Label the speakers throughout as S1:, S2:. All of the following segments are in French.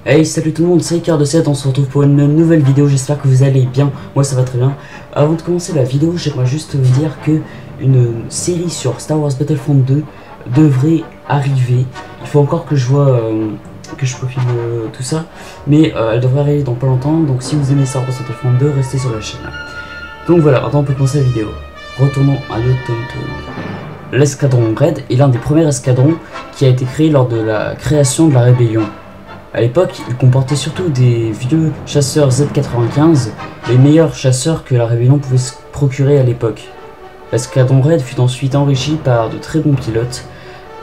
S1: Hey, salut tout le monde, c'est Icard7, on se retrouve pour une nouvelle vidéo, j'espère que vous allez bien, moi ça va très bien. Avant de commencer la vidéo, j'aimerais juste vous dire que une série sur Star Wars Battlefront 2 devrait arriver. Il faut encore que je vois, que je profile tout ça, mais elle devrait arriver dans pas longtemps, donc si vous aimez Star Wars Battlefront 2, restez sur la chaîne. Donc voilà, maintenant on peut commencer la vidéo. Retournons à l'Automne. L'escadron Red est l'un des premiers escadrons qui a été créé lors de la création de la Rébellion. A l'époque, il comportait surtout des vieux chasseurs Z95, les meilleurs chasseurs que la Rébellion pouvait se procurer à l'époque. L'escadron Red fut ensuite enrichi par de très bons pilotes,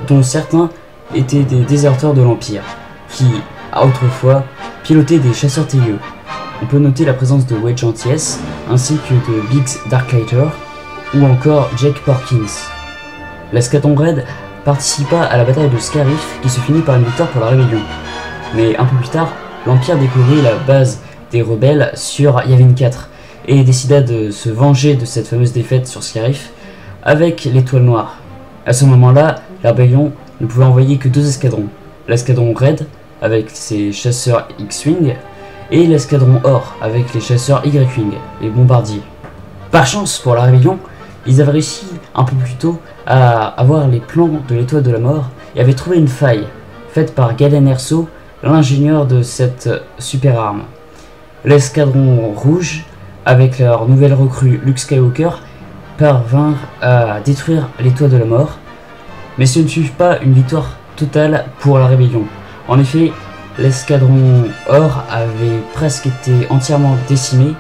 S1: dont certains étaient des déserteurs de l'Empire, qui, autrefois, pilotaient des chasseurs TIE. On peut noter la présence de Wedge Antilles, ainsi que de Biggs Darklighter, ou encore Jake Porkins. L'escadron Red participa à la bataille de Scarif, qui se finit par une victoire pour la Rébellion. Mais un peu plus tard, l'Empire découvrit la base des rebelles sur Yavin 4 et décida de se venger de cette fameuse défaite sur Scarif avec l'Étoile Noire. À ce moment-là, la Rébellion ne pouvait envoyer que deux escadrons, l'escadron Red avec ses chasseurs X-Wing et l'escadron Or avec les chasseurs Y-Wing, les bombardiers. Par chance pour la Rébellion, ils avaient réussi un peu plus tôt à avoir les plans de l'Étoile de la Mort et avaient trouvé une faille faite par Galen Erso, l'ingénieur de cette super arme. L'escadron rouge, avec leur nouvelle recrue Luke Skywalker, parvinrent à détruire l'Étoile de la Mort, mais ce ne fut pas une victoire totale pour la Rébellion. En effet, l'escadron Or avait presque été entièrement décimé,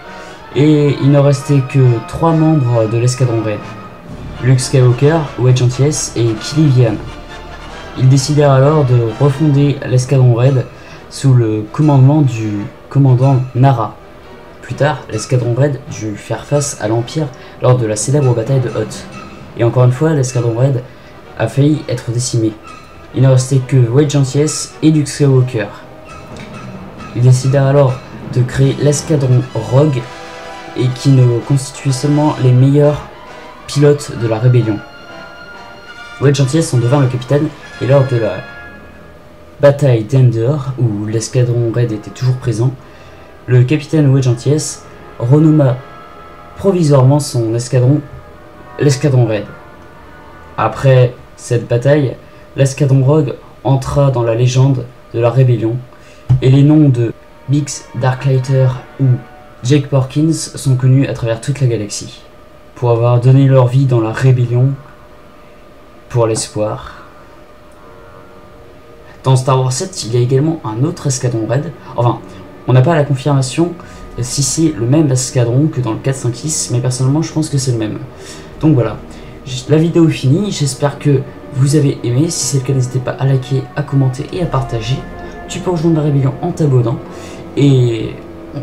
S1: et il ne restait que 3 membres de l'escadron Red, Luke Skywalker, Wedge Antilles et Killy Vian. Ils décidèrent alors de refonder l'escadron Red sous le commandement du commandant Nara. Plus tard, l'escadron Red dut faire face à l'Empire lors de la célèbre bataille de Hoth. Et encore une fois, l'escadron Red a failli être décimé. Il ne restait que Wedge Antilles et Luke Skywalker. Ils décidèrent alors de créer l'escadron Rogue, et qui ne constituait seulement les meilleurs pilotes de la Rébellion. Wedge Antilles en devint le capitaine, et lors de la bataille d'Endor, où l'escadron Red était toujours présent, le capitaine Wedge Antilles renomma provisoirement son escadron l'escadron Red. Après cette bataille, l'escadron Rogue entra dans la légende de la Rébellion, et les noms de Biggs Darklighter ou Jake Porkins sont connus à travers toute la galaxie, pour avoir donné leur vie dans la Rébellion pour l'espoir. Dans Star Wars 7, il y a également un autre escadron Red. Enfin, on n'a pas la confirmation si c'est le même escadron que dans le 456, mais personnellement je pense que c'est le même. Donc voilà, la vidéo est finie, j'espère que vous avez aimé. Si c'est le cas, n'hésitez pas à liker, à commenter et à partager. Tu peux rejoindre la Rébellion en t'abonnant. Et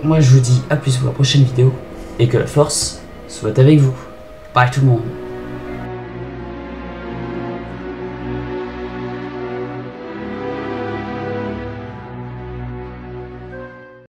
S1: moi je vous dis à plus pour la prochaine vidéo, et que la force soit avec vous. Bye tout le monde.